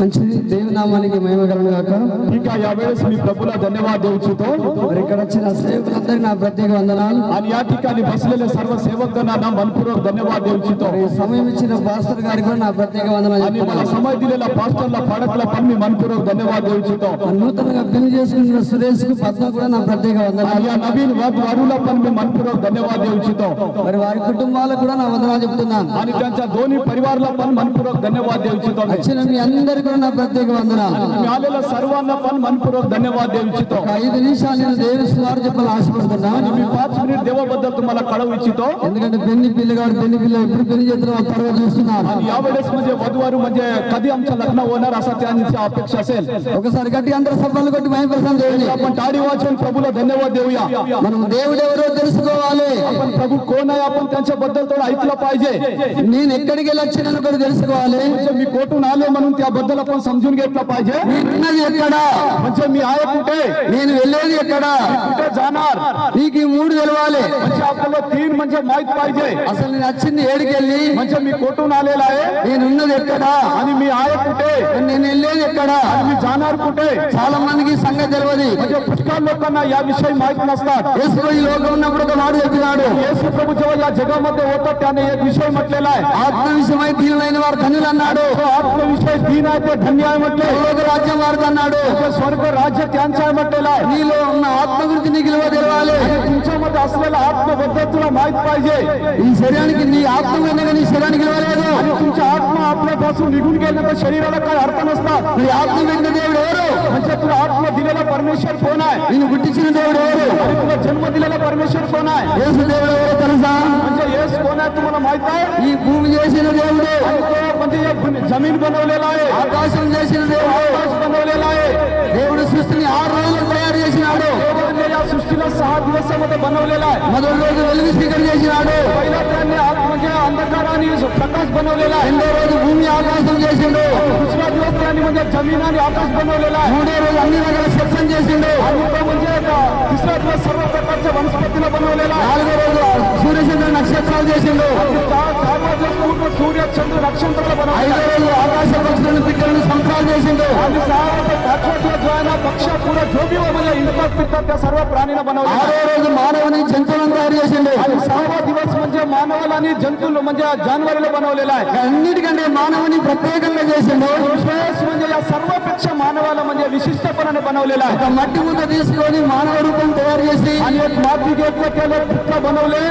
మంచిది, దేవుని నామానికి మహిమ కలుగును గాక. ఇంకా यावेळेस मी प्रभूला धन्यवाद देऊ इच्छितो. మరి ఇక్కడ వచ్చిన సేవకులందరికీ నా ప్రత్యేక వందనాలు. आणि या ठिकाणी बसलेले सर्व सेवकांना मनपूर्वक धन्यवाद देऊ इच्छितो. సమయం ఇచ్చిన పాస్టర్ గారికి కూడా నా ప్రత్యేక వందనాలు. आणि मला समय दिलेला पास्टरला फाडकला पण मी मनपूर्वक धन्यवाद देऊ इच्छितो. నూతనంగా పెళ్లి చేసుకున్న సురేష్ కు పద్మ కూడా నా ప్రత్యేక వందనాలు. या नवीन वधूला पण मी मनपूर्वक धन्यवाद देऊ इच्छितो. మరి వారి కుటుంబాలకు కూడా నా వందనాలు చెప్తున్నాను. आणि त्यांच्या दोन्ही परिवाराला पण मनपूर्वक धन्यवाद देऊ इच्छितो. వచ్చిన మీ అందరికీ కూడా నా ప్రత్యేక వందనాలు. मिळालेल्या सर्वांना पण मनपूर्वक धन्यवाद देऊ इच्छितो. 5 నిమిషాలు నేను దేవుని సువార్త చెప్పాలని ఆశపడుతున్నాను. मी 5 मिनिट देवाबद्दल तुम्हाला कळवू इच्छितो. ఎందుకంటే పెళ్లి పిల్లగాడు పెళ్లి పిల్ల ఎప్పుడు పెళ్లి చేస్తారో త్వరగా చూస్తున్నాను. आणि यावेळेस म्हणजे वधूवारू म्हणजे कधी आमचं लग्न होणार असा त्यांची अपेक्षा असेल. ఒకసారి గట్టి అందరూ సభలు కొట్టి మహిమపరచండి దేవుని. आपण टाळी वाजवून प्रभूला धन्यवाद देऊया. మనం దేవుడు ఎవరో తెలుసుకోవాలి. आपण प्रभू कोण आहे आपण त्यांच्याबद्दल थोडं ऐकलं पाहिजे. నేను ఎక్కడికి వెళ్ళి వచ్చానని కూడా తెలుసుకోవాలి. म्हणजे मी कोठून आलो म्हणून त्याबद्दल आपण समजून घेतलं पाहिजे. ఉన్నది ఎక్కడ, म्हणजे मी आहे कुठे, నేను వెళ్ళేది ఎక్కడ, कुठे जाणार, నీకు ఈ 3 తెలవాలి. म्हणजे आपल्याला 3 म्हणजे माहित पाहिजे. అసలు నేను వచ్చింది ఏడికి వెళ్ళి, म्हणजे मी कोठून आलेला आहे నేను ఉన్నది ఎక్కడ, आणि मी आहे कुठे, నేను వెళ్ళేది ఎక్కడ. आणि मी जाणार कुठे. చాలా మందికి సంగతి తెలియదు. म्हणजे पुष्कळ लोकांना याविषयी माहित नसतात. యేసు ఈ లోకం ఉన్నప్పుడు ఒక మాట చెప్పినాడు. येशू प्रभू जेव्हा या जगामध्ये होता त्याने एक विषय म्हटलेला आहे. ఆత్మ విషయమై దీనులైన వారు ధన్యులు అన్నాడు. आत्मविषय दीन आहे ते धन्य आहे म्हटले. లోక రాజ్యం వారిది అన్నాడు. स्वर्ग राज्य त्यांचं आहे म्हटलेलं आहे. నీలో ఉన్న ఆత్మ గురించి నీకు తెలవాలి. तुमच्यामध्ये असलेला आत्मबद्दल तुला माहित पाहिजे. ఈ శరీరానికి నీ ఆత్మ వినగా నీ శరీరానికి తెలవలేదు. आणि तुमचा आत्मा आपल्यापासून निघून गेल्यानंतर शरीराला काय अर्थ नसतात. నీ ఆత్మ విన్న దేవుడు ఎవరు? म्हणजे तुला आत्मा दिलेला परमेश्वर कोण आहे, నిన్ను పుట్టించిన దేవుడు ఎవరు? आणि तुला जन्म दिलेला परमेश्वर कोण आहे. యేసు దేవుడు ఎవరో తెలుసా? म्हणजे येस कोण आहे तुम्हाला माहित आहे. ఈ భూమి చేసిన దేవుడు, आणि तो म्हणजे जमीन बनवलेला आहे, ఆకాశం చేసిన దేవుడు. आकाश बनवलेला आहे. దేవుడు సృష్టిని 6 రోజులు తయారు చేసినాడు. देवाने या सृष्टीला 6 दिवसामध्ये बनवलेला आहे. మొదటి రోజు వెలుగు స్వీకరణ చేసినాడు. पहिला त्यांनी म्हणजे अंधकार आणि प्रकाश बनवलेला आहे. రెండో రోజు భూమి ఆకాశం చేసిండు. दुसरा दिवस त्यांनी म्हणजे जमीन आणि आकाश बनवलेला आहे. మూడో రోజు అన్ని రకాల సస్యం చేసిండు. आणि तो म्हणजे तिसरा दिवस सर्व प्रकारच्या वनस्पतीला बनवलेला आहे. నాలుగో రోజు సూర్యచంద్ర నక్షత్రాలు చేసిండు. चारवा दिवस पूर्ण सूर्य चंद्र नक्षत्राला बनवलेला ఐదో आहे. రోజు ఆకాశ పక్షులను పిట్టలను సంతానం చేసిండు. आणि 5वा दिवस जो आहे ना पक्ष पुरा जो बी म्हणजे इंद्रात पितात त्या सर्व प्राणीला बनवलेला आहे. ఆరో రోజు మానవుని జంతువులను తయారు చేసిండు. आणि 6वा दिवस म्हणजे मानवाला आणि जंतूला म्हणजे जानवरीला बनवलेला आहे. అన్నిటికంటే మానవుని ప్రత్యేకంగా చేసిండు. विशेष म्हणजे या सर्वपेक्षा मानवाला म्हणजे विशिष्टपणाने बनवलेला आहे. ఒక మట్టి ముద్ద తీసుకొని మానవ రూపం తయారు చేసి आणि एक माती घेतलं त्याला पुत्र बनवले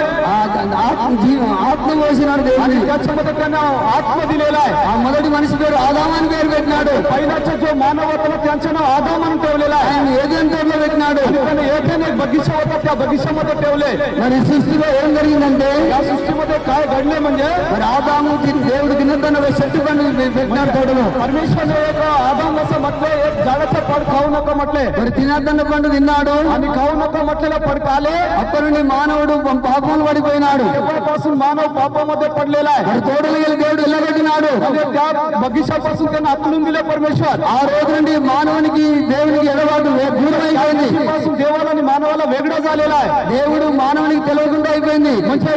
ఆత్మ పోసినాడు आणि దేవుని. त्याच्यामध्ये त्यांना आत्म दिलेला आहे. ఆ మొదటి మనిషి పేరు ఆదాము అని పేరు పెట్టినాడు. पहिल्याचा जो मानव होता त्यांचं नाव आदाम म्हणून ठेवलेलं आहे. ఆయన ఏదైనా తోటలో పెట్టినాడు. आणि त्याने एकेने एक बगीचा होता त्या बगीच्यामध्ये ठेवले. మరి సృష్టిలో ఏం జరిగిందంటే, या सृष्टीमध्ये काय घडले म्हणजे మరి ఆదాము దేవుడు తిన్నదన్న చెట్టు పండు పెట్టినాడు తోటలో. परमेश्वरने एक आदाम असं म्हटले एक झाडाचं फळ खाऊ नका म्हटले. మరి తినద్దన్న పండు తిన్నాడు. आणि खाऊ नका म्हटलेलं फळ खाले. అప్పటి నుండి మానవుడు పాపంలో పడిపోయినాడు. तेव्हापासून मानव पापामध्ये पडलेला आहे. మరి తోటలో వెళ్ళి దేవుడు వెళ్ళగొట్టినాడు. आणि त्या बगीचापासून त्यांना हाकलून दिले परमेश्वर. ఆ రోజు నుండి మానవునికి దేవునికి ఎడబాటు దూరం అయిపోయింది. पासून देवाला आणि मानवाला वेगळा झालेला आहे. దేవుడు మానవునికి తెలియకుండా అయిపోయింది. म्हणजे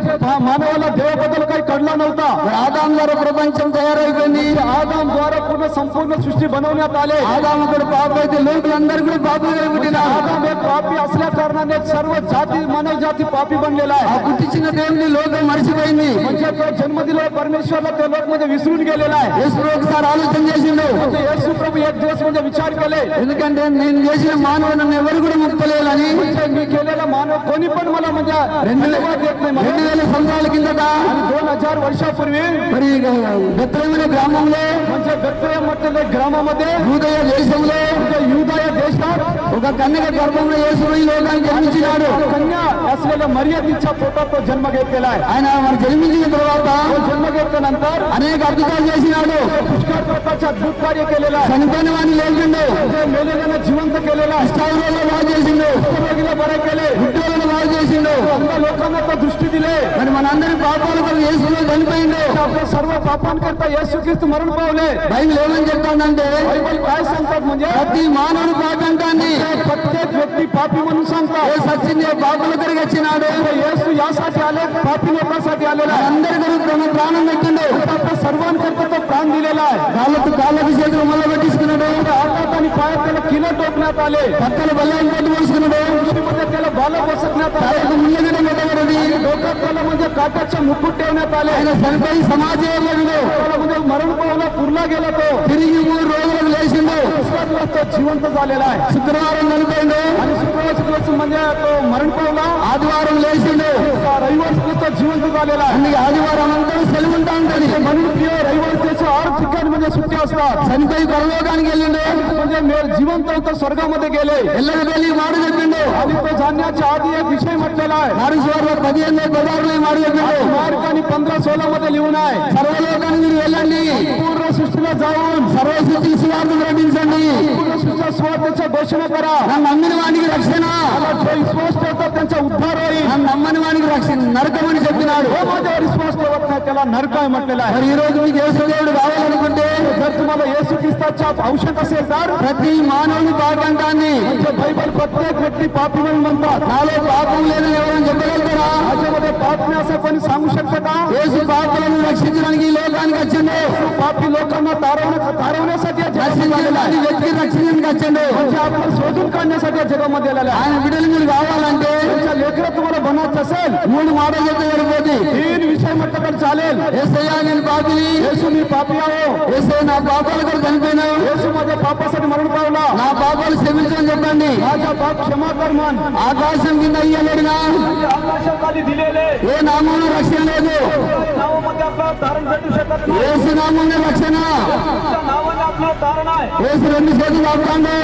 मानवाला देवाबद्दल काही कळला नव्हता. మరి ఆదాము ద్వారా ప్రపంచం తయారైపోయింది. आदाम द्वारा पूर्ण संपूर्ण सृष्टी बनवण्यात आले. ఆదాము కూడా పాప అయితే లోకులందరూ కూడా పాపంగా పుట్టినారు. आदाम एक पापी असल्या कारणाने सर्व जाती मानव जाती पापी बनलेला ఆ आहे. పుట్టించిన దేవుని లోకం మర్చిపోయింది. म्हणजे तो जन्म दिला परमेश्वरला ते लोक म्हणजे विसरून गेलेला आहे. యేసు ఒకసారి ఆలోచన చేసిండు. म्हणजे येशू प्रभू एक दिवस म्हणजे विचार केले. ఎందుకంటే నేను చేసిన మానవుడు నన్ను ఎవరు కూడా ముక్తలేదని. म्हणजे मी केलेला मानव कोणी पण मला म्हणजे धन्यवाद देत नाही. 2000 సంవత్సరాల కిందట आणि 2000 वर्षापूर्वी మరి బెత్లెహేము గ్రామంలో म्हणजे बेथलेहेम म्हटलेले ग्रामामध्ये యూదయ దేశంలో म्हणजे युदाया देशात ఒక కన్యక గర్భంలో యేసు ఈ లోకానికి జన్మించినాడు. कन्या असलेल्या मर्यादितच्या पोटात तो जन्म घेतलेला आहे. ఆయన మరి జన్మించిన తర్వాత तो जन्म घेतल्यानंतर అనేక అద్భుతాలు చేసినాడు. पुष्कळ प्रकारचे अद्भुत कार्य केलेलं आहे. చనిపోయిన వాడిని లేచిండు. म्हणजे मेलेल्यांना जिवंत केलेलं आहे. అష్టావరోలో బాగు చేసిండు. कुष्ठरोगीला बरे केले. ఉద్యోగులను బాగు చేసిండు. अंध लोकांना तो दृष्टी दिले. మరి మన మనందరి పాపాల కొరకు యేసులో చనిపోయిండు. आपल्या सर्व पापांकरता येशू ख्रिस्त मरण पावले. బైబిల్ ఏమని చెప్తానంటే बायबल काय सांगतात म्हणजे ప్రతి మానవుడు పాపంటాన్ని प्रत्येक व्यक्ती पापी म्हणून सांगतात. ఏ సత్యంగా పాపల కొరకు వచ్చినాడు. येशू यासाठी आले, पापी लोकांसाठी आलेला आहे. అందరి కొరకు తన ప్రాణం పెట్టిండు. आपल्या सर्वांकरता तो प्राण दिलेला आहे. కాళ్ళకు చేతులు మళ్ళీ పెట్టించుకున్నాడు. हातात आणि पायात त्याला किलो टोकण्यात आले. పక్కన బల్లాన్ని పెట్టి పోసుకున్నాడు. मध्ये त्याला बाल बसवण्यात आले. తలకు ముళ్ళగడ్డ పెట్టబడింది. डोक्यात त्याला म्हणजे काट्याचे मुकुट ठेवण्यात आले. ఆయన చనిపోయి సమాజంలో त्याला म्हणजे मरण पावला, पुरला गेला तो. తిరిగి 3 రోజులకు లేచిండు. तो जिवंत झालेला आहे. శుక్రవారం చనిపోయిండు. आणि शुक्रवारचा दिवस म्हणजे तो मरण पावला. ఆదివారం లేచిండు. रविवार तो जिवंत झालेला आहे. అందుకే ఆదివారం అంతా సెలవు ఉంటా ఉంటది. म्हणून प्रिय रविवार त्याचं 8 ठिकाणी म्हणजे सुट्टी असतात. చనిపోయి పరలోకానికి వెళ్ళిండు. म्हणजे जिवंत होतं, स्वर्गामध्ये गेले. ఎల్లకి వెళ్ళి మాట చెప్పిండు. आणि तो जाण्याच्या आधी एक विषय म्हटलेला आहे. నాలుగు 15 మాట చెప్పిండు. मार्गाने 15:16 मध्ये लिहून आहे. సర్వలోకానికి మీరు వెళ్ళండి. पूर्ण सृष्टीला जाऊन సర్వ సృష్టికి సువార్త ప్రకటించండి. पूर्ण सृष्टीच्या स्वार्थाच्या घोषणा करा. నన్ను నమ్మిన వానికి రక్షణ, मला जो विश्वास ठेवतात त्यांचा उद्धार होईल. నన్ను నమ్మని వానికి రక్షణ నరకమని చెప్పినాడు. जो माझ्यावर विश्वास ठेवत नाही त्याला नरक आहे म्हटलेला आहे. మరి ఈ రోజు మీకు యేసు దేవుడు కావాలనుకుంటే जर तुम्हाला येशू ख्रिस्ताच्या औषध असेल तर ప్రతి మానవుని పాపంటాన్ని म्हणजे बायबल प्रत्येक व्यक्ती पापी म्हणून म्हणतात. నాలో పాపం లేదని ఎవరైనా చెప్పగలుగుతారా? माझ्यामध्ये पाप नाही असं कोणी सांगू शकतं का? యేసు పాపాలను రక్షించడానికి ఈ లోకానికి వచ్చిండు. पापी लोकांना तारवण्यासाठी या जगामध्ये రక్షించడానికి आलेला आहे. వ్యక్తి రక్షించడానికి వచ్చిండు. म्हणजे आपण शोधून काढण्यासाठी या जगामध्ये आलेला आहे. ఆయన బిడ్డలు మీరు కావాలంటే त्यांच्या लेकरं तुम्हाला बनायचं असेल 3 మాటలు చెప్తే సరిపోతుంది. 3 विषय म्हटलं तर चालेल. యేసయ్యా నేను పాపిని, येशू मी पापी आहो. యేసయ్య నా పాపాల కొరకు చనిపోయినావు, येशू माझ्या पापासाठी मरण पावला. నా పాపాలు క్షమించని చెప్పండి. माझा पाप क्षमा कर म्हण. ఆకాశం కింద ఇయ్యలేడుగా आकाशाखाली दिलेले ఏ నామంలో రక్షణ లేదు. नावामध्ये आपलं तारण भेटू शकत नाही. యేసు నామంలో రక్షణ. तुमच्या नावाने आपलं तारण आहे. యేసు 2 చేతులు ఆపుతాడు.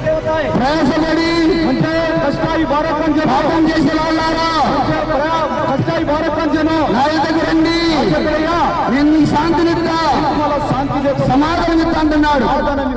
ठेवत आहे. ప్రయాసపడి म्हणजे कष्टाई बालकांचे పాపం చేసే వాళ్ళారా कष्टाई बालकांचे నా ఎదుగు రండి, నేను మీకు శాంతినిస్తా, तुम्हाला शांती देतो. సమాధానం ఇస్తా అంటున్నాడు.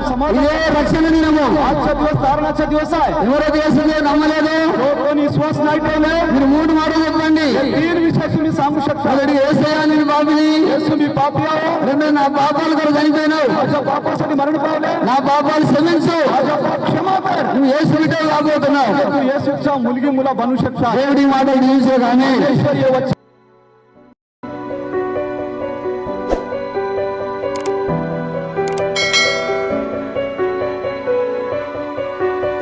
समाधान ఇదే రక్షణ దినము. आजचा दिवस तारणाचा दिवस आहे. ఎవరైతే యేసుని నమ్మలేదు जो कोणी विश्वास नाही ठेवले మీరు 3 మాటలు చెప్పండి. 3 विषय तुम्ही सांगू शकता. మొదటి యేసయ్యా నేను పాపిని, येशू मी पापी आहो. రెండు నా పాపాల కొరకు చనిపోయినావు, माझ्या पापासाठी मरण पावले. నా పాపాలు క్షమించు, माझ्या पाप क्षमा कर. నువ్వు యేసు బిడ్డవు కాబోతున్నావు. तू येशूचा मुलगी मुला बनू शकता. దేవుడి మాట దీవించగానే ईश्वरीय वचन